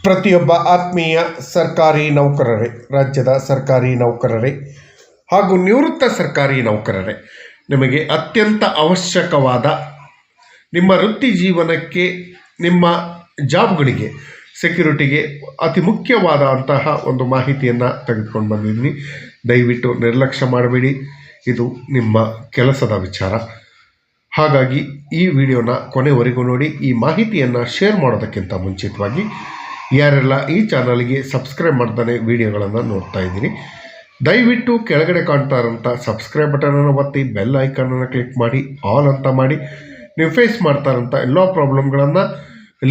ಪ್ರತಿಯೊಬ್ಬ ಆತ್ಮೀಯ ಸರ್ಕಾರಿ ನೌಕರರೇ, ರಾಜ್ಯದ ಸರ್ಕಾರಿ ನೌಕರರೇ ಹಾಗೂ ನಿವೃತ್ತ ಸರ್ಕಾರಿ ನೌಕರರೇ, ನಿಮಗೆ ಅತ್ಯಂತ ಅವಶ್ಯಕವಾದ ನಿಮ್ಮ ವೃತ್ತಿ ಜೀವನಕ್ಕೆ, ನಿಮ್ಮ ಜಾಬ್ಗಳಿಗೆ, ಸೆಕ್ಯುರಿಟಿಗೆ ಅತಿ ಮುಖ್ಯವಾದಂತಹ ಒಂದು ಮಾಹಿತಿಯನ್ನು ತೆಗೆದುಕೊಂಡು ಬಂದಿದ್ದೀನಿ. ದಯವಿಟ್ಟು ನಿರ್ಲಕ್ಷ್ಯ ಮಾಡಬೇಡಿ, ಇದು ನಿಮ್ಮ ಕೆಲಸದ ವಿಚಾರ. ಹಾಗಾಗಿ ಈ ವಿಡಿಯೋನ ಕೊನೆವರೆಗೂ ನೋಡಿ. ಈ ಮಾಹಿತಿಯನ್ನು ಶೇರ್ ಮಾಡೋದಕ್ಕಿಂತ ಮುಂಚಿತವಾಗಿ ಯಾರೆಲ್ಲ ಈ ಚಾನಲ್ಗೆ ಸಬ್ಸ್ಕ್ರೈಬ್ ಮಾಡ್ತಾನೆ ವಿಡಿಯೋಗಳನ್ನು ನೋಡ್ತಾ ಇದ್ದೀನಿ, ದಯವಿಟ್ಟು ಕೆಳಗಡೆ ಕಾಣ್ತಾ ಇರೋಂಥ ಸಬ್ಸ್ಕ್ರೈಬ್ ಬಟನನ್ನು ಒತ್ತಿ, ಬೆಲ್ ಐಕಾನನ್ನು ಕ್ಲಿಕ್ ಮಾಡಿ, ಆಲ್ ಅಂತ ಮಾಡಿ. ನೀವು ಫೇಸ್ ಮಾಡ್ತಾ ಇರೋಂಥ ಎಲ್ಲ ಪ್ರಾಬ್ಲಮ್ಗಳನ್ನು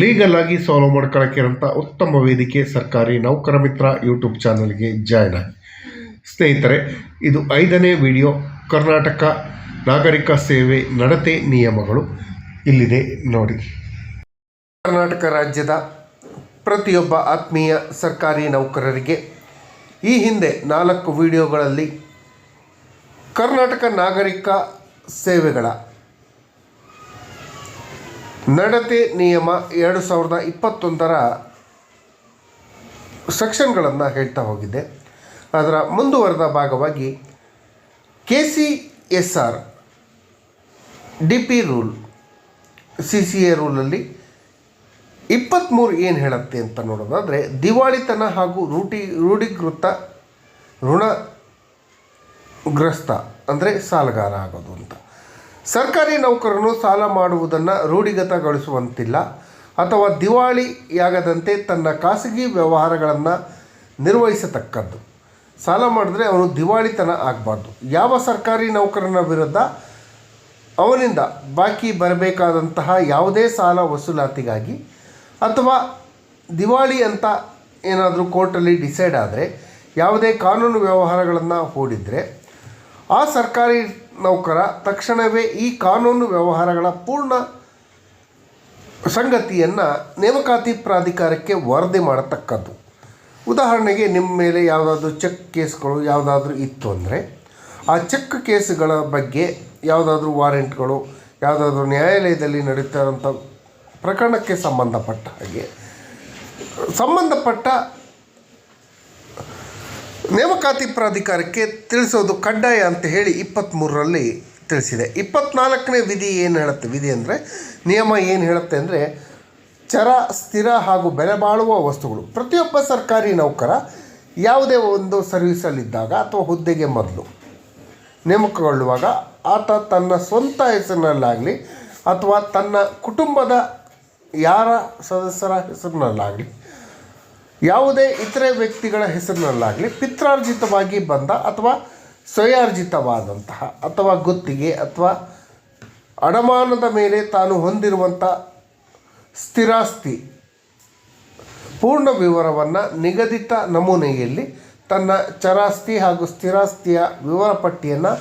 ಲೀಗಲ್ ಆಗಿ ಸಾಲ್ವ್ ಮಾಡ್ಕೊಳ್ಳೋಕ್ಕಿರೋಂಥ ಉತ್ತಮ ವೇದಿಕೆ ಸರ್ಕಾರಿ ನೌಕರ ಮಿತ್ರ ಯೂಟ್ಯೂಬ್ ಚಾನಲ್ಗೆ ಜಾಯ್ನ್ ಆಗಿ. ಸ್ನೇಹಿತರೆ, ಇದು 5ನೇ ವಿಡಿಯೋ. ಕರ್ನಾಟಕ ನಾಗರಿಕ ಸೇವೆ ನಡತೆ ನಿಯಮಗಳು ಇಲ್ಲಿದೆ ನೋಡಿ. ಕರ್ನಾಟಕ ರಾಜ್ಯದ ಪ್ರತಿಯೊಬ್ಬ ಆತ್ಮೀಯ ಸರ್ಕಾರಿ ನೌಕರರಿಗೆ ಈ ಹಿಂದೆ 4 ವಿಡಿಯೋಗಳಲ್ಲಿ ಕರ್ನಾಟಕ ನಾಗರಿಕ ಸೇವೆಗಳ ನಡತೆ ನಿಯಮ 2021ರ ಸೆಕ್ಷನ್ಗಳನ್ನು ಹೇಳ್ತಾ ಹೋಗಿದ್ದೆ. ಅದರ ಮುಂದುವರೆದ ಭಾಗವಾಗಿ KCSR DP ರೂಲ್, CCA ರೂಲಲ್ಲಿ 23 ಏನು ಹೇಳುತ್ತೆ ಅಂತ ನೋಡೋದಾದರೆ, ದಿವಾಳಿತನ ಹಾಗೂ ರೂಢೀಕೃತ ಋಣಗ್ರಸ್ತ ಅಂದರೆ ಸಾಲಗಾರ ಆಗೋದು ಅಂತ. ಸರ್ಕಾರಿ ನೌಕರನು ಸಾಲ ಮಾಡುವುದನ್ನು ರೂಢಿಗತಗೊಳಿಸುವಂತಿಲ್ಲ ಅಥವಾ ದಿವಾಳಿಯಾಗದಂತೆ ತನ್ನ ಖಾಸಗಿ ವ್ಯವಹಾರಗಳನ್ನು ನಿರ್ವಹಿಸತಕ್ಕದ್ದು. ಸಾಲ ಮಾಡಿದ್ರೆ ಅವನು ದಿವಾಳಿತನ ಆಗಬಾರ್ದು. ಯಾವ ಸರ್ಕಾರಿ ನೌಕರನ ವಿರುದ್ಧ ಅವನಿಂದ ಬಾಕಿ ಬರಬೇಕಾದಂತಹ ಯಾವುದೇ ಸಾಲ ವಸೂಲಾತಿಗಾಗಿ ಅಥವಾ ದಿವಾಳಿ ಅಂತ ಏನಾದರೂ ಕೋರ್ಟಲ್ಲಿ ಡಿಸೈಡ್ ಆದರೆ, ಯಾವುದೇ ಕಾನೂನು ವ್ಯವಹಾರಗಳನ್ನು ಹೂಡಿದರೆ ಆ ಸರ್ಕಾರಿ ನೌಕರ ತಕ್ಷಣವೇ ಈ ಕಾನೂನು ವ್ಯವಹಾರಗಳ ಪೂರ್ಣ ಸಂಗತಿಯನ್ನು ನೇಮಕಾತಿ ಪ್ರಾಧಿಕಾರಕ್ಕೆ ವರದಿ ಮಾಡತಕ್ಕದ್ದು. ಉದಾಹರಣೆಗೆ, ನಿಮ್ಮ ಮೇಲೆ ಯಾವುದಾದ್ರೂ ಚೆಕ್ ಕೇಸ್ಗಳು ಯಾವುದಾದ್ರೂ ಇತ್ತು ಅಂದರೆ, ಆ ಚೆಕ್ ಕೇಸ್ಗಳ ಬಗ್ಗೆ ಯಾವುದಾದ್ರೂ ವಾರೆಂಟ್ಗಳು, ಯಾವುದಾದ್ರೂ ನ್ಯಾಯಾಲಯದಲ್ಲಿ ನಡೀತಾ ಇರೋಂಥ ಪ್ರಕರಣಕ್ಕೆ ಸಂಬಂಧಪಟ್ಟ ಹಾಗೆ ಸಂಬಂಧಪಟ್ಟ ನೇಮಕಾತಿ ಪ್ರಾಧಿಕಾರಕ್ಕೆ ತಿಳಿಸೋದು ಕಡ್ಡಾಯ ಅಂತ ಹೇಳಿ 23ರಲ್ಲಿ ತಿಳಿಸಿದೆ. 24ನೇ ವಿಧಿ ಏನು ಹೇಳುತ್ತೆ? ವಿಧಿ ಅಂದರೆ ನಿಯಮ ಏನು ಹೇಳುತ್ತೆ ಅಂದರೆ, ಚರ, ಸ್ಥಿರ ಹಾಗೂ ಬೆಲೆ ಬಾಳುವ ವಸ್ತುಗಳು. ಪ್ರತಿಯೊಬ್ಬ ಸರ್ಕಾರಿ ನೌಕರ ಯಾವುದೇ ಒಂದು ಸರ್ವೀಸಲ್ಲಿದ್ದಾಗ ಅಥವಾ ಹುದ್ದೆಗೆ ಮೊದಲು ನೇಮಕಗೊಳ್ಳುವಾಗ ಆತ ತನ್ನ ಸ್ವಂತ ಹೆಸರಿನಲ್ಲಾಗಲಿ ಅಥವಾ ತನ್ನ ಕುಟುಂಬದ ಯಾರ ಸದಸ್ಯರ ಹೆಸರಿನಲ್ಲಾಗಲಿ, ಯಾವುದೇ ಇತರೆ ವ್ಯಕ್ತಿಗಳ ಹೆಸರಿನಲ್ಲಾಗಲಿ ಪಿತ್ರಾರ್ಜಿತವಾಗಿ ಬಂದ ಅಥವಾ ಸ್ವಯಾರ್ಜಿತವಾದಂತಹ ಅಥವಾ ಗುತ್ತಿಗೆ ಅಥವಾ ಅಡಮಾನದ ಮೇಲೆ ತಾನು ಹೊಂದಿರುವಂಥ ಸ್ಥಿರಾಸ್ತಿ ಪೂರ್ಣ ವಿವರವನ್ನು ನಿಗದಿತ ನಮೂನೆಯಲ್ಲಿ ತನ್ನ ಚರಾಸ್ತಿ ಹಾಗೂ ಸ್ಥಿರಾಸ್ತಿಯ ವಿವರ ಪಟ್ಟಿಯನ್ನು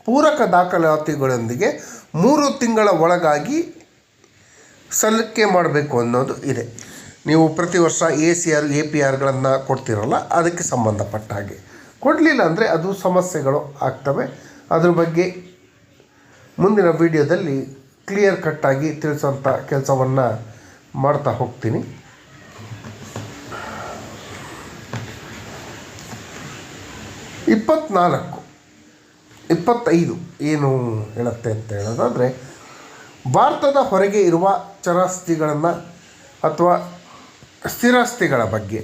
ಪೂರಕ ದಾಖಲಾತಿಗಳೊಂದಿಗೆ 3 ತಿಂಗಳ ಒಳಗಾಗಿ ಸಲ್ಲಿಕೆ ಮಾಡಬೇಕು ಅನ್ನೋದು ಇದೆ. ನೀವು ಪ್ರತಿ ವರ್ಷ ACR APRಗಳನ್ನು ಕೊಡ್ತಿರಲ್ಲ, ಅದಕ್ಕೆ ಸಂಬಂಧಪಟ್ಟ ಹಾಗೆ. ಕೊಡಲಿಲ್ಲ ಅಂದರೆ ಅದು ಸಮಸ್ಯೆಗಳು ಆಗ್ತವೆ. ಅದ್ರ ಬಗ್ಗೆ ಮುಂದಿನ ವಿಡಿಯೋದಲ್ಲಿ ಕ್ಲಿಯರ್ ಕಟ್ಟಾಗಿ ತಿಳಿಸೋಂಥ ಕೆಲಸವನ್ನು ಮಾಡ್ತಾ ಹೋಗ್ತೀನಿ. ಇಪ್ಪತ್ನಾಲ್ಕು 25 ಏನು ಹೇಳುತ್ತೆ ಅಂತ ಹೇಳೋದಾದರೆ, ಭಾರತದ ಹೊರಗೆ ಇರುವ ಚರಾಸ್ತಿಗಳನ್ನು ಅಥವಾ ಸ್ಥಿರಾಸ್ತಿಗಳ ಬಗ್ಗೆ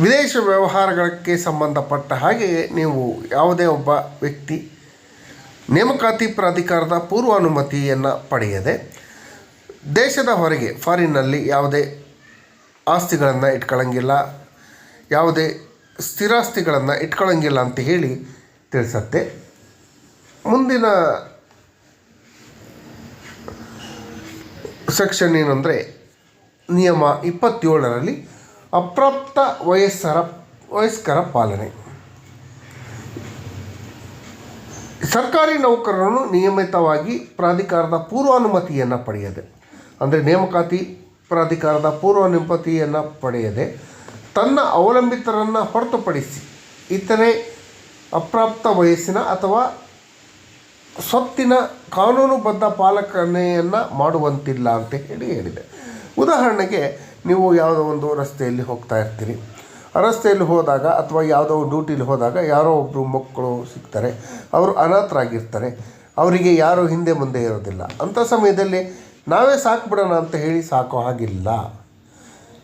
ವಿದೇಶ ವ್ಯವಹಾರಗಳಿಗೆ ಸಂಬಂಧಪಟ್ಟ ಹಾಗೆ ನೀವು ಯಾವುದೇ ಒಬ್ಬ ವ್ಯಕ್ತಿ ನೇಮಕಾತಿ ಪ್ರಾಧಿಕಾರದ ಪೂರ್ವಾನುಮತಿಯನ್ನು ಪಡೆಯದೆ ದೇಶದ ಹೊರಗೆ ಫಾರಿನ್ನಲ್ಲಿ ಯಾವುದೇ ಆಸ್ತಿಗಳನ್ನು ಇಟ್ಕೊಳ್ಳಂಗಿಲ್ಲ, ಯಾವುದೇ ಸ್ಥಿರಾಸ್ತಿಗಳನ್ನು ಇಟ್ಕೊಳ್ಳಂಗಿಲ್ಲ ಅಂತ ಹೇಳಿ ತಿಳಿಸತ್ತೆ. ಮುಂದಿನ ಸೆಕ್ಷನ್ ಏನಂದರೆ, ನಿಯಮ 27ರಲ್ಲಿ ಅಪ್ರಾಪ್ತ ವಯಸ್ಕರ ಪಾಲನೆ. ಸರ್ಕಾರಿ ನೌಕರನು ನಿಯಮಿತವಾಗಿ ಪ್ರಾಧಿಕಾರದ ಪೂರ್ವಾನುಮತಿಯನ್ನು ಪಡೆಯದೆ, ಅಂದರೆ ನೇಮಕಾತಿ ಪ್ರಾಧಿಕಾರದ ಪೂರ್ವಾನುಮತಿಯನ್ನು ಪಡೆಯದೆ ತನ್ನ ಅವಲಂಬಿತರನ್ನು ಹೊರತುಪಡಿಸಿ ಇತರೆ ಅಪ್ರಾಪ್ತ ವಯಸ್ಸಿನ ಅಥವಾ ಸ್ವತ್ತಿನ ಕಾನೂನುಬದ್ಧ ಪಾಲನೆಯನ್ನು ಮಾಡುವಂತಿಲ್ಲ ಅಂತ ಹೇಳಿದೆ. ಉದಾಹರಣೆಗೆ, ನೀವು ಯಾವುದೋ ಒಂದು ರಸ್ತೆಯಲ್ಲಿ ಹೋಗ್ತಾ ಇರ್ತೀರಿ. ಆ ರಸ್ತೆಯಲ್ಲಿ ಹೋದಾಗ ಅಥವಾ ಯಾವುದೋ ಡ್ಯೂಟಿಲಿ ಹೋದಾಗ ಯಾರೋ ಒಬ್ಬರು ಮಕ್ಕಳು ಸಿಗ್ತಾರೆ, ಅವರು ಅನಾಥರಾಗಿರ್ತಾರೆ, ಅವರಿಗೆ ಯಾರೂ ಹಿಂದೆ ಮುಂದೆ ಇರೋದಿಲ್ಲ. ಅಂಥ ಸಮಯದಲ್ಲಿ ನಾವೇ ಸಾಕ್ಬಿಡೋಣ ಅಂತ ಹೇಳಿ ಸಾಕೋ ಹಾಗಿಲ್ಲ,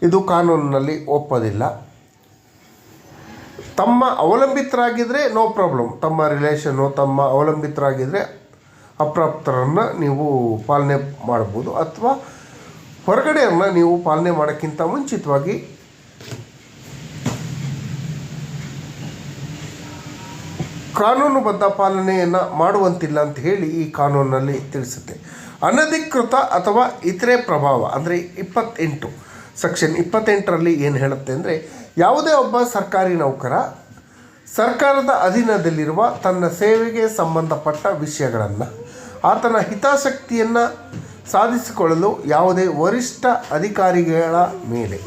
ಇದು ಕಾನೂನಿನಲ್ಲಿ ಒಪ್ಪೋದಿಲ್ಲ. ತಮ್ಮ ಅವಲಂಬಿತರಾಗಿದ್ದರೆ ನೋ ಪ್ರಾಬ್ಲಮ್, ತಮ್ಮ ರಿಲೇಷನ್ನು ತಮ್ಮ ಅವಲಂಬಿತರಾಗಿದ್ದರೆ ಅಪ್ರಾಪ್ತರನ್ನು ನೀವು ಪಾಲನೆ ಮಾಡ್ಬೋದು, ಅಥವಾ ಹೊರಗಡೆಯವ್ರನ್ನ ನೀವು ಪಾಲನೆ ಮಾಡೋಕ್ಕಿಂತ ಮುಂಚಿತವಾಗಿ ಕಾನೂನುಬದ್ಧ ಪಾಲನೆಯನ್ನು ಮಾಡುವಂತಿಲ್ಲ ಅಂತ ಹೇಳಿ ಈ ಕಾನೂನಿನಲ್ಲಿ ತಿಳಿಸುತ್ತೆ. ಅನಧಿಕೃತ ಅಥವಾ ಇತರೆ ಪ್ರಭಾವ ಅಂದರೆ 28 ಸೆಕ್ಷನ್ 28ರಲ್ಲಿ ಏನು ಹೇಳುತ್ತೆ ಅಂದರೆ, ಯಾವುದೇ ಒಬ್ಬ ಸರ್ಕಾರಿ ನೌಕರ ಸರ್ಕಾರದ ಅಧೀನದಲ್ಲಿರುವ ತನ್ನ ಸೇವೆಗೆ ಸಂಬಂಧಪಟ್ಟ ವಿಷಯಗಳನ್ನು ಆತನ ಹಿತಾಸಕ್ತಿಯನ್ನು ಸಾಧಿಸಿಕೊಳ್ಳಲು ಯಾವುದೇ ವರಿಷ್ಠ ಅಧಿಕಾರಿಗಳ ಮೇಲೆ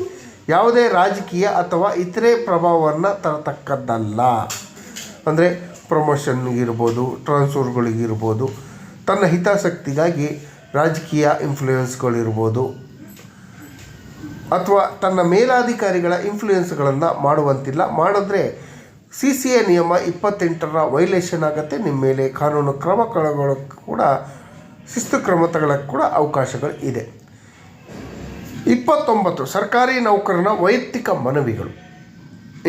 ಯಾವುದೇ ರಾಜಕೀಯ ಅಥವಾ ಇತರೆ ಪ್ರಭಾವವನ್ನು ತರತಕ್ಕದ್ದಲ್ಲ. ಅಂದರೆ ಪ್ರಮೋಷನ್ಗಿರ್ಬೋದು, ಟ್ರಾನ್ಸ್ಫರ್ಗಳಿಗಿರ್ಬೋದು, ತನ್ನ ಹಿತಾಸಕ್ತಿಗಾಗಿ ರಾಜಕೀಯ ಇನ್ಫ್ಲೂಯೆನ್ಸ್ಗಳಿರ್ಬೋದು, ಅಥವಾ ತನ್ನ ಮೇಲಾಧಿಕಾರಿಗಳ ಇನ್ಫ್ಲೂಯೆನ್ಸ್ಗಳನ್ನು ಮಾಡುವಂತಿಲ್ಲ. ಮಾಡಿದ್ರೆ CCA ನಿಯಮ 28ರ ವೈಲೇಷನ್ ಆಗುತ್ತೆ. ನಿಮ್ಮ ಮೇಲೆ ಕಾನೂನು ಕ್ರಮ ಕೈಗೊಳ್ಳೋಕ್ಕೆ ಕೂಡ, ಶಿಸ್ತು ಕ್ರಮ ತಗೊಳ್ಳೋಕ್ಕೆ ಕೂಡ ಅವಕಾಶಗಳು ಇದೆ. 29 ಸರ್ಕಾರಿ ನೌಕರನ ವೈಯಕ್ತಿಕ ಮನವಿಗಳು,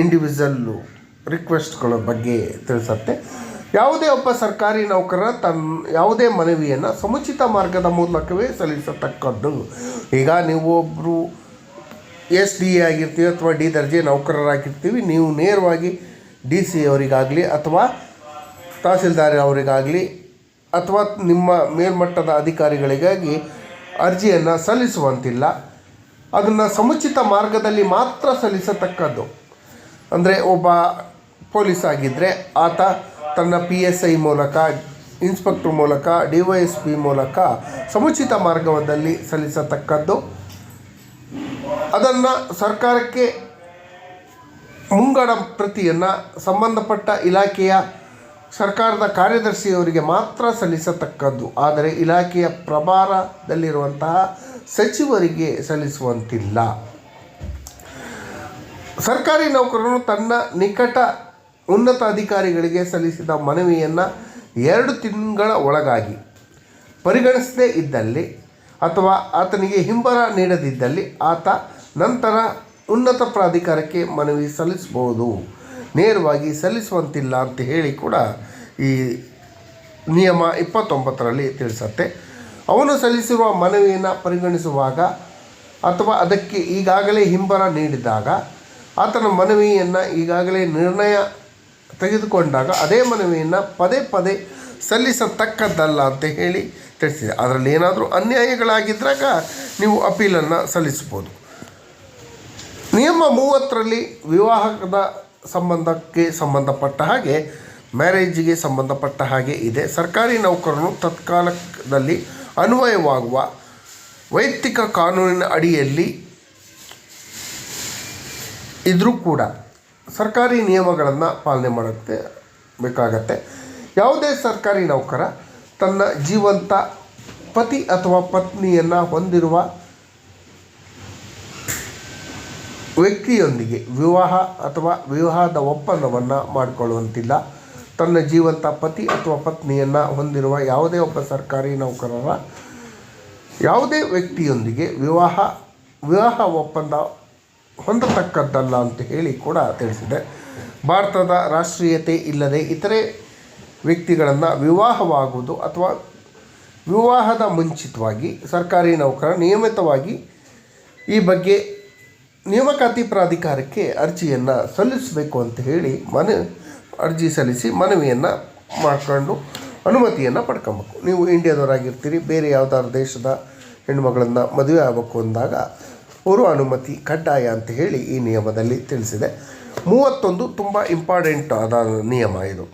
ಇಂಡಿವಿಜುವಲ್ಲು ರಿಕ್ವೆಸ್ಟ್ಗಳ ಬಗ್ಗೆ ತಿಳಿಸುತ್ತೆ. ಯಾವುದೇ ಒಬ್ಬ ಸರ್ಕಾರಿ ನೌಕರ ಯಾವುದೇ ಮನವಿಯನ್ನು ಸಮುಚಿತ ಮಾರ್ಗದ ಮೂಲಕವೇ ಸಲ್ಲಿಸತಕ್ಕದ್ದು. ಈಗ ನೀವು ಒಬ್ಬರು SDA ಆಗಿರ್ತೀವಿ ಅಥವಾ D ದರ್ಜೆ ನೌಕರರಾಗಿರ್ತೀವಿ, ನೀವು ನೇರವಾಗಿ DC ಅವರಿಗಾಗಲಿ ಅಥವಾ ತಹಸೀಲ್ದಾರ್ ಅವರಿಗಾಗಲಿ ಅಥವಾ ನಿಮ್ಮ ಮೇಲ್ಮಟ್ಟದ ಅಧಿಕಾರಿಗಳಿಗಾಗಿ ಅರ್ಜಿಯನ್ನು ಸಲ್ಲಿಸುವಂತಿಲ್ಲ. ಅದನ್ನು ಸಮುಚಿತ ಮಾರ್ಗದಲ್ಲಿ ಮಾತ್ರ ಸಲ್ಲಿಸತಕ್ಕದ್ದು. ಅಂದರೆ ಒಬ್ಬ ಪೊಲೀಸ್ ಆಗಿದ್ದರೆ ಆತ ತನ್ನ PSI ಮೂಲಕ, ಇನ್ಸ್ಪೆಕ್ಟರ್ ಮೂಲಕ, DYSP ಮೂಲಕ ಸಮುಚಿತ ಮಾರ್ಗದಲ್ಲಿ ಸಲ್ಲಿಸತಕ್ಕದ್ದು. ಅದನ್ನು ಸರ್ಕಾರಕ್ಕೆ ಮುಂಗಡ ಪ್ರತಿಯನ್ನು ಸಂಬಂಧಪಟ್ಟ ಇಲಾಖೆಯ ಸರ್ಕಾರದ ಕಾರ್ಯದರ್ಶಿಯವರಿಗೆ ಮಾತ್ರ ಸಲ್ಲಿಸತಕ್ಕದ್ದು. ಆದರೆ ಇಲಾಖೆಯ ಪ್ರಭಾರದಲ್ಲಿರುವಂತಹ ಸಚಿವರಿಗೆ ಸಲ್ಲಿಸುವಂತಿಲ್ಲ. ಸರ್ಕಾರಿ ನೌಕರನು ತನ್ನ ನಿಕಟ ಉನ್ನತ ಅಧಿಕಾರಿಗಳಿಗೆ ಸಲ್ಲಿಸಿದ ಮನವಿಯನ್ನು 2 ತಿಂಗಳ ಒಳಗಾಗಿ ಪರಿಗಣಿಸದೇ ಇದ್ದಲ್ಲಿ ಅಥವಾ ಆತನಿಗೆ ಹಿಂಬರ ನೀಡದಿದ್ದಲ್ಲಿ ಆತ ನಂತರ ಉನ್ನತ ಪ್ರಾಧಿಕಾರಕ್ಕೆ ಮನವಿ ಸಲ್ಲಿಸಬಹುದು. ನೇರವಾಗಿ ಸಲ್ಲಿಸುವಂತಿಲ್ಲ ಅಂತ ಹೇಳಿ ಕೂಡ ಈ ನಿಯಮ 29ರಲ್ಲಿ ತಿಳಿಸುತ್ತೆ. ಅವನು ಸಲ್ಲಿಸಿರುವ ಮನವಿಯನ್ನು ಪರಿಗಣಿಸುವಾಗ ಅಥವಾ ಅದಕ್ಕೆ ಈಗಾಗಲೇ ಹಿಂಬರ ನೀಡಿದಾಗ, ಆತನ ಮನವಿಯನ್ನು ಈಗಾಗಲೇ ನಿರ್ಣಯ ತೆಗೆದುಕೊಂಡಾಗ ಅದೇ ಮನವಿಯನ್ನು ಪದೇ ಪದೇ ಸಲ್ಲಿಸತಕ್ಕದ್ದಲ್ಲ ಅಂತ ಹೇಳಿ ತಿಳಿಸಿದೆ. ಅದರಲ್ಲಿ ಏನಾದರೂ ಅನ್ಯಾಯಗಳಾಗಿದ್ದಾಗ ನೀವು ಅಪೀಲನ್ನು ಸಲ್ಲಿಸ್ಬೋದು. ನಿಯಮ 30ರಲ್ಲಿ ವಿವಾಹದ ಸಂಬಂಧಕ್ಕೆ ಸಂಬಂಧಪಟ್ಟ ಹಾಗೆ, ಮ್ಯಾರೇಜಿಗೆ ಸಂಬಂಧಪಟ್ಟ ಹಾಗೆ ಇದೆ. ಸರ್ಕಾರಿ ನೌಕರನು ತತ್ಕಾಲದಲ್ಲಿ ಅನ್ವಯವಾಗುವ ವೈಯಕ್ತಿಕ ಕಾನೂನಿನ ಅಡಿಯಲ್ಲಿ ಇದ್ರೂ ಕೂಡ ಸರ್ಕಾರಿ ನಿಯಮಗಳನ್ನು ಪಾಲನೆ ಮಾಡೋಕ್ಕೆ ಬೇಕಾಗತ್ತೆ. ಯಾವುದೇ ಸರ್ಕಾರಿ ನೌಕರ ತನ್ನ ಜೀವಂತ ಪತಿ ಅಥವಾ ಪತ್ನಿಯನ್ನು ಹೊಂದಿರುವ ವ್ಯಕ್ತಿಯೊಂದಿಗೆ ವಿವಾಹ ಅಥವಾ ವಿವಾಹದ ಒಪ್ಪಂದವನ್ನು ಮಾಡಿಕೊಳ್ಳುವಂತಿಲ್ಲ. ತನ್ನ ಜೀವಂತ ಪತಿ ಅಥವಾ ಪತ್ನಿಯನ್ನು ಹೊಂದಿರುವ ಯಾವುದೇ ಒಬ್ಬ ಸರ್ಕಾರಿ ನೌಕರರ ಯಾವುದೇ ವ್ಯಕ್ತಿಯೊಂದಿಗೆ ವಿವಾಹ ಒಪ್ಪಂದ ಹೊಂದತಕ್ಕದ್ದಲ್ಲ ಅಂತ ಹೇಳಿ ಕೂಡ ತಿಳಿಸಿದೆ. ಭಾರತದ ರಾಷ್ಟ್ರೀಯತೆ ಇಲ್ಲದೆ ಇತರೆ ವ್ಯಕ್ತಿಗಳನ್ನು ವಿವಾಹವಾಗುವುದು ಅಥವಾ ವಿವಾಹದ ಮುಂಚಿತವಾಗಿ ಸರ್ಕಾರಿ ನೌಕರ ನಿಯಮಿತವಾಗಿ ಈ ಬಗ್ಗೆ ನೇಮಕಾತಿ ಪ್ರಾಧಿಕಾರಕ್ಕೆ ಅರ್ಜಿಯನ್ನು ಸಲ್ಲಿಸಬೇಕು ಅಂತ ಹೇಳಿ ಅರ್ಜಿ ಸಲ್ಲಿಸಿ ಮನವಿಯನ್ನು ಮಾಡಿಕೊಂಡು ಅನುಮತಿಯನ್ನು ಪಡ್ಕೊಬೇಕು. ನೀವು ಇಂಡಿಯಾದವರಾಗಿರ್ತೀರಿ, ಬೇರೆ ಯಾವುದಾದ್ರು ದೇಶದ ಹೆಣ್ಣುಮಗಳನ್ನು ಮದುವೆ ಆಗಬೇಕು ಅಂದಾಗ ಅವರು ಅನುಮತಿ ಕಡ್ಡಾಯ ಅಂತ ಹೇಳಿ ಈ ನಿಯಮದಲ್ಲಿ ತಿಳಿಸಿದೆ. 31 ತುಂಬ ಇಂಪಾರ್ಟೆಂಟ್ ಆದ ನಿಯಮ ಇದು.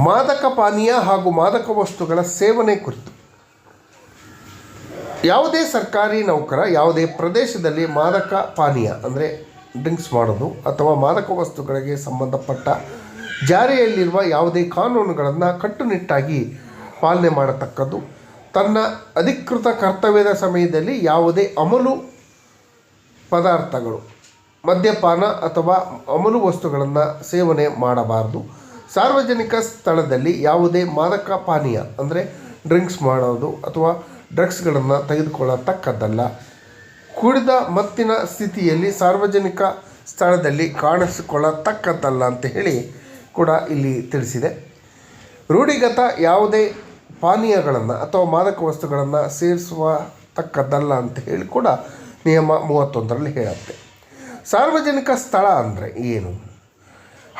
ಮಾದಕ ಪಾನೀಯ ಹಾಗೂ ಮಾದಕ ವಸ್ತುಗಳ ಸೇವನೆ ಕುರಿತು ಯಾವುದೇ ಸರ್ಕಾರಿ ನೌಕರ ಯಾವುದೇ ಪ್ರದೇಶದಲ್ಲಿ ಮಾದಕ ಪಾನೀಯ ಅಂದರೆ ಡ್ರಿಂಕ್ಸ್ ಮಾಡೋದು ಅಥವಾ ಮಾದಕ ವಸ್ತುಗಳಿಗೆ ಸಂಬಂಧಪಟ್ಟ ಜಾರಿಯಲ್ಲಿರುವ ಯಾವುದೇ ಕಾನೂನುಗಳನ್ನು ಕಟ್ಟುನಿಟ್ಟಾಗಿ ಪಾಲನೆ ಮಾಡತಕ್ಕದ್ದು, ತನ್ನ ಅಧಿಕೃತ ಕರ್ತವ್ಯದ ಸಮಯದಲ್ಲಿ ಯಾವುದೇ ಅಮಲು ಪದಾರ್ಥಗಳು, ಮದ್ಯಪಾನ ಅಥವಾ ಅಮಲು ವಸ್ತುಗಳನ್ನು ಸೇವನೆ ಮಾಡಬಾರ್ದು. ಸಾರ್ವಜನಿಕ ಸ್ಥಳದಲ್ಲಿ ಯಾವುದೇ ಮಾದಕ ಪಾನೀಯ ಅಂದರೆ ಡ್ರಿಂಕ್ಸ್ ಮಾಡೋದು ಅಥವಾ ಡ್ರಗ್ಸ್ಗಳನ್ನು ತೆಗೆದುಕೊಳ್ಳತಕ್ಕದ್ದಲ್ಲ. ಕುಡಿದ ಮತ್ತಿನ ಸ್ಥಿತಿಯಲ್ಲಿ ಸಾರ್ವಜನಿಕ ಸ್ಥಳದಲ್ಲಿ ಕಾಣಿಸಿಕೊಳ್ಳತಕ್ಕದ್ದಲ್ಲ ಅಂತ ಹೇಳಿ ಕೂಡ ಇಲ್ಲಿ ತಿಳಿಸಿದೆ. ರೂಢಿಗತ ಯಾವುದೇ ಪಾನೀಯಗಳನ್ನು ಅಥವಾ ಮಾದಕ ವಸ್ತುಗಳನ್ನು ಸೇರಿಸುವತಕ್ಕದ್ದಲ್ಲ ಅಂತ ಹೇಳಿ ಕೂಡ ನಿಯಮ 31ರಲ್ಲಿ ಹೇಳುತ್ತೆ. ಸಾರ್ವಜನಿಕ ಸ್ಥಳ ಅಂದರೆ ಏನು?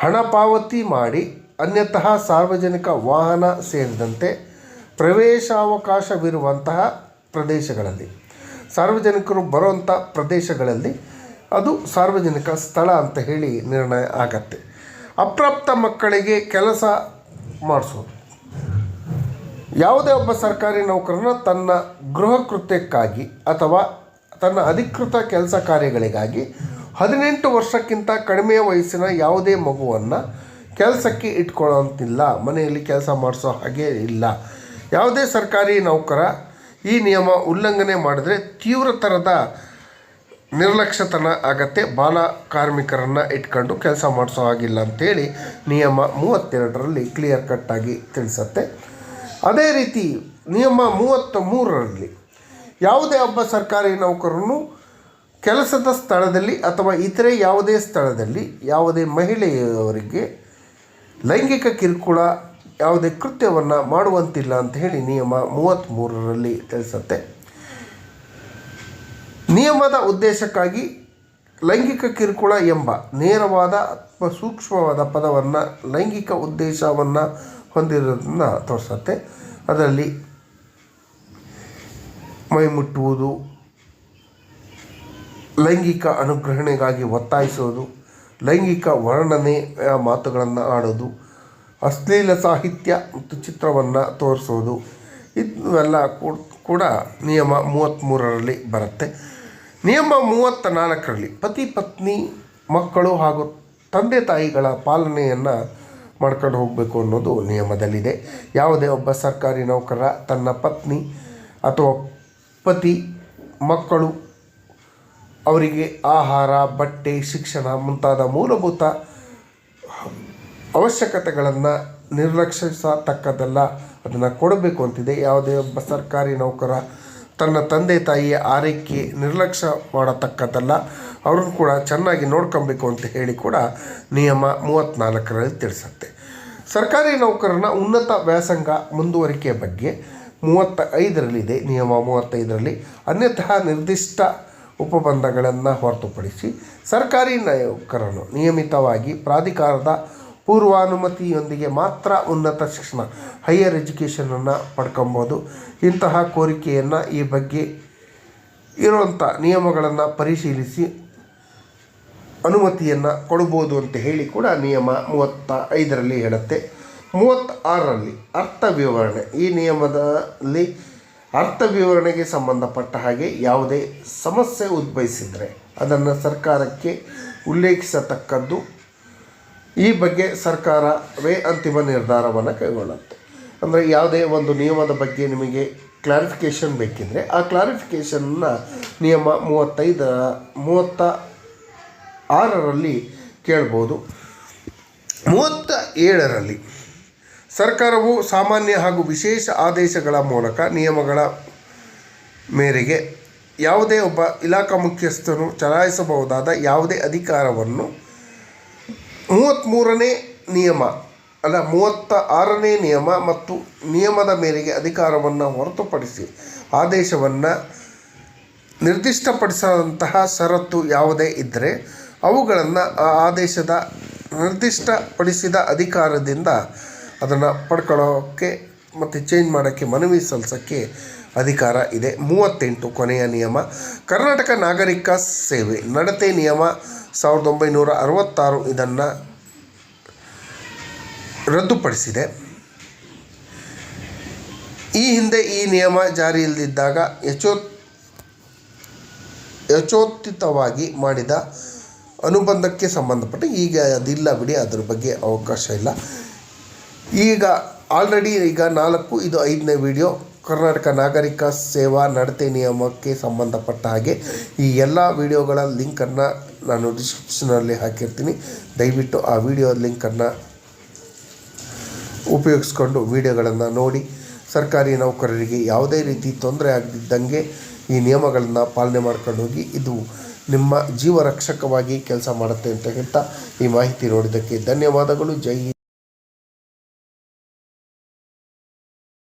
ಹಣ ಪಾವತಿ ಮಾಡಿ ಅನ್ಯತಃ ಸಾರ್ವಜನಿಕ ವಾಹನ ಸೇರಿದಂತೆ ಪ್ರವೇಶಾವಕಾಶವಿರುವಂತಹ ಪ್ರದೇಶಗಳಲ್ಲಿ, ಸಾರ್ವಜನಿಕರು ಬರುವಂಥ ಪ್ರದೇಶಗಳಲ್ಲಿ ಅದು ಸಾರ್ವಜನಿಕ ಸ್ಥಳ ಅಂತ ಹೇಳಿ ನಿರ್ಣಯ ಆಗತ್ತೆ. ಅಪ್ರಾಪ್ತ ಮಕ್ಕಳಿಗೆ ಕೆಲಸ ಮಾಡಿಸೋದು. ಯಾವುದೇ ಒಬ್ಬ ಸರ್ಕಾರಿ ನೌಕರನ ತನ್ನ ಗೃಹ ಕೃತ್ಯಕ್ಕಾಗಿ ಅಥವಾ ತನ್ನ ಅಧಿಕೃತ ಕೆಲಸ ಕಾರ್ಯಗಳಿಗಾಗಿ 18 ವರ್ಷಕ್ಕಿಂತ ಕಡಿಮೆ ವಯಸ್ಸಿನ ಯಾವುದೇ ಮಗುವನ್ನು ಕೆಲಸಕ್ಕೆ ಇಟ್ಕೊಳ್ಳೋಂತಿಲ್ಲ, ಮನೆಯಲ್ಲಿ ಕೆಲಸ ಮಾಡಿಸೋ ಹಾಗೆ ಇಲ್ಲ. ಯಾವುದೇ ಸರ್ಕಾರಿ ನೌಕರ ಈ ನಿಯಮ ಉಲ್ಲಂಘನೆ ಮಾಡಿದರೆ ತೀವ್ರತರದ ನಿರ್ಲಕ್ಷ್ಯತನ ಆಗತ್ತೆ. ಬಾಲ ಕಾರ್ಮಿಕರನ್ನು ಇಟ್ಕೊಂಡು ಕೆಲಸ ಮಾಡಿಸೋ ಹಾಗಿಲ್ಲ ಅಂಥೇಳಿ ನಿಯಮ 32ರಲ್ಲಿ ಕ್ಲಿಯರ್ ಕಟ್ಟಾಗಿ ತಿಳಿಸತ್ತೆ. ಅದೇ ರೀತಿ ನಿಯಮ 33ರಲ್ಲಿ ಯಾವುದೇ ಒಬ್ಬ ಸರ್ಕಾರಿ ನೌಕರನು ಕೆಲಸದ ಸ್ಥಳದಲ್ಲಿ ಅಥವಾ ಇತರೆ ಯಾವುದೇ ಸ್ಥಳದಲ್ಲಿ ಯಾವುದೇ ಮಹಿಳೆಯವರಿಗೆ ಲೈಂಗಿಕ ಕಿರುಕುಳ ಯಾವುದೇ ಕೃತ್ಯವನ್ನು ಮಾಡುವಂತಿಲ್ಲ ಅಂತ ಹೇಳಿ ನಿಯಮ 33ರಲ್ಲಿ ತಿಳಿಸುತ್ತೆ. ನಿಯಮದ ಉದ್ದೇಶಕ್ಕಾಗಿ ಲೈಂಗಿಕ ಕಿರುಕುಳ ಎಂಬ ನೇರವಾದ ಅಥವಾ ಸೂಕ್ಷ್ಮವಾದ ಪದವನ್ನು ಲೈಂಗಿಕ ಉದ್ದೇಶವನ್ನು ಹೊಂದಿರೋದನ್ನು ತೋರಿಸುತ್ತೆ. ಅದರಲ್ಲಿ ಮೈ ಮುಟ್ಟುವುದು, ಲೈಂಗಿಕ ಅನುಗ್ರಹಣೆಗಾಗಿ ಒತ್ತಾಯಿಸೋದು, ಲೈಂಗಿಕ ವರ್ಣನೆಯ ಮಾತುಗಳನ್ನು ಆಡೋದು, ಅಶ್ಲೀಲ ಸಾಹಿತ್ಯ ಮತ್ತು ಚಿತ್ರವನ್ನು ತೋರಿಸೋದು, ಇವೆಲ್ಲ ಕೂಡ ನಿಯಮ 33ರಲ್ಲಿ ಬರುತ್ತೆ. ನಿಯಮ 34ರಲ್ಲಿ ಪತಿ ಪತ್ನಿ ಮಕ್ಕಳು ಹಾಗೂ ತಂದೆ ತಾಯಿಗಳ ಪಾಲನೆಯನ್ನು ಮಾಡ್ಕೊಂಡು ಹೋಗಬೇಕು ಅನ್ನೋದು ನಿಯಮದಲ್ಲಿದೆ. ಯಾವುದೇ ಒಬ್ಬ ಸರ್ಕಾರಿ ನೌಕರ ತನ್ನ ಪತ್ನಿ ಅಥವಾ ಪತಿ ಮಕ್ಕಳು ಅವರಿಗೆ ಆಹಾರ, ಬಟ್ಟೆ, ಶಿಕ್ಷಣ ಮುಂತಾದ ಮೂಲಭೂತ ಅವಶ್ಯಕತೆಗಳನ್ನು ನಿರ್ಲಕ್ಷಿಸತಕ್ಕದ್ದಲ್ಲ, ಅದನ್ನು ಕೊಡಬೇಕು ಅಂತಿದೆ. ಯಾವುದೇ ಒಬ್ಬ ಸರ್ಕಾರಿ ನೌಕರ ತನ್ನ ತಂದೆ ತಾಯಿಯ ಆರೈಕೆ ನಿರ್ಲಕ್ಷ್ಯ ಮಾಡತಕ್ಕದ್ದಲ್ಲ, ಅವ್ರನ್ನು ಕೂಡ ಚೆನ್ನಾಗಿ ನೋಡ್ಕೊಬೇಕು ಅಂತ ಹೇಳಿ ಕೂಡ ನಿಯಮ 34ರಲ್ಲಿ ತಿಳಿಸುತ್ತೆ. ಸರ್ಕಾರಿ ನೌಕರನ ಉನ್ನತ ವ್ಯಾಸಂಗ ಮುಂದುವರಿಕೆಯ ಬಗ್ಗೆ 35ರಲ್ಲಿದೆ. ನಿಯಮ 35ರಲ್ಲಿ ಅನ್ಯತಃ ನಿರ್ದಿಷ್ಟ ಉಪಬಂಧಗಳನ್ನು ಹೊರತುಪಡಿಸಿ ಸರ್ಕಾರಿ ನೌಕರನು ನಿಯಮಿತವಾಗಿ ಪ್ರಾಧಿಕಾರದ ಪೂರ್ವಾನುಮತಿಯೊಂದಿಗೆ ಮಾತ್ರ ಉನ್ನತ ಶಿಕ್ಷಣ ಹೈಯರ್ ಎಜುಕೇಷನನ್ನು ಪಡ್ಕೊಬೋದು. ಇಂತಹ ಕೋರಿಕೆಯನ್ನು ಈ ಬಗ್ಗೆ ಇರುವಂಥ ನಿಯಮಗಳನ್ನು ಪರಿಶೀಲಿಸಿ ಅನುಮತಿಯನ್ನು ಕೊಡ್ಬೋದು ಅಂತ ಹೇಳಿ ಕೂಡ ನಿಯಮ 35ರಲ್ಲಿ ಹೇಳುತ್ತೆ. 36ರಲ್ಲಿ ಅರ್ಥ ವಿವರಣೆ. ಈ ನಿಯಮದಲ್ಲಿ ಅರ್ಥ ವಿವರಣೆಗೆ ಸಂಬಂಧಪಟ್ಟ ಹಾಗೆ ಯಾವುದೇ ಸಮಸ್ಯೆ ಉದ್ಭವಿಸಿದರೆ ಅದನ್ನು ಸರ್ಕಾರಕ್ಕೆ ಉಲ್ಲೇಖಿಸತಕ್ಕದ್ದು. ಈ ಬಗ್ಗೆ ಸರ್ಕಾರವೇ ಅಂತಿಮ ನಿರ್ಧಾರವನ್ನು ಕೈಗೊಳ್ಳುತ್ತೆ. ಅಂದರೆ ಯಾವುದೇ ಒಂದು ನಿಯಮದ ಬಗ್ಗೆ ನಿಮಗೆ ಕ್ಲಾರಿಫಿಕೇಷನ್ ಬೇಕಿದ್ದರೆ ಆ ಕ್ಲಾರಿಫಿಕೇಷನ್ನ ನಿಯಮ 36ರಲ್ಲಿ ಕೇಳ್ಬೋದು. 37ರಲ್ಲಿ ಸರ್ಕಾರವು ಸಾಮಾನ್ಯ ಹಾಗೂ ವಿಶೇಷ ಆದೇಶಗಳ ಮೂಲಕ ನಿಯಮಗಳ ಮೇರೆಗೆ ಯಾವುದೇ ಒಬ್ಬ ಇಲಾಖಾ ಮುಖ್ಯಸ್ಥನು ಚಲಾಯಿಸಬಹುದಾದ ಯಾವುದೇ ಅಧಿಕಾರವನ್ನು 33ನೇ ನಿಯಮ 36ನೇ ನಿಯಮ ಮತ್ತು ನಿಯಮದ ಮೇರೆಗೆ ಅಧಿಕಾರವನ್ನು ಹೊರತುಪಡಿಸಿ ಆದೇಶವನ್ನು ನಿರ್ದಿಷ್ಟಪಡಿಸಿದಂತಹ ಷರತ್ತು ಯಾವುದೇ ಇದ್ದರೆ ಅವುಗಳನ್ನು ಆ ಆದೇಶದ ನಿರ್ದಿಷ್ಟಪಡಿಸಿದ ಅಧಿಕಾರದಿಂದ ಅದನ್ನು ಪಡ್ಕೊಳ್ಳೋಕ್ಕೆ ಮತ್ತು ಚೇಂಜ್ ಮಾಡೋಕ್ಕೆ ಮನವಿ ಸಲ್ಲಿಸೋಕ್ಕೆ ಅಧಿಕಾರ ಇದೆ. 38 ಕೊನೆಯ ನಿಯಮ ಕರ್ನಾಟಕ ನಾಗರಿಕ ಸೇವೆ ನಡತೆ ನಿಯಮ 1966 ಇದನ್ನು ರದ್ದುಪಡಿಸಿದೆ. ಈ ಹಿಂದೆ ಈ ನಿಯಮ ಜಾರಿಯಲ್ಲಿದ್ದಾಗ ಯಥೋಚಿತವಾಗಿ ಮಾಡಿದ ಅನುಬಂಧಕ್ಕೆ ಸಂಬಂಧಪಟ್ಟ ಈಗ ಅದಿಲ್ಲ ಬಿಡಿ, ಅದ್ರ ಬಗ್ಗೆ ಅವಕಾಶ ಇಲ್ಲ. ಈಗ ಆಲ್ರೆಡಿ 4 ಇದು 5ನೇ ವಿಡಿಯೋ. ಕರ್ನಾಟಕ ನಾಗರಿಕ ಸೇವಾ ನಡತೆ ನಿಯಮಕ್ಕೆ ಸಂಬಂಧಪಟ್ಟ ಹಾಗೆ ಈ ಎಲ್ಲ ವಿಡಿಯೋಗಳ ಲಿಂಕನ್ನು ನಾನು ಡಿಸ್ಕ್ರಿಪ್ಷನಲ್ಲಿ ಹಾಕಿರ್ತೀನಿ. ದಯವಿಟ್ಟು ಆ ವಿಡಿಯೋ ಲಿಂಕನ್ನು ಉಪಯೋಗಿಸ್ಕೊಂಡು ವಿಡಿಯೋಗಳನ್ನು ನೋಡಿ ಸರ್ಕಾರಿ ನೌಕರರಿಗೆ ಯಾವುದೇ ರೀತಿ ತೊಂದರೆ ಆಗದಿದ್ದಂಗೆ ಈ ನಿಯಮಗಳನ್ನು ಪಾಲನೆ ಮಾಡ್ಕೊಂಡು ಹೋಗಿ. ಇದು ನಿಮ್ಮ ಜೀವ ರಕ್ಷಕವಾಗಿ ಕೆಲಸ ಮಾಡುತ್ತೆ ಅಂತ ಹೇಳ್ತಾ ಈ ಮಾಹಿತಿ ನೋಡಿದ್ದಕ್ಕೆ ಧನ್ಯವಾದಗಳು. ಜೈ ಹಿಂದ್.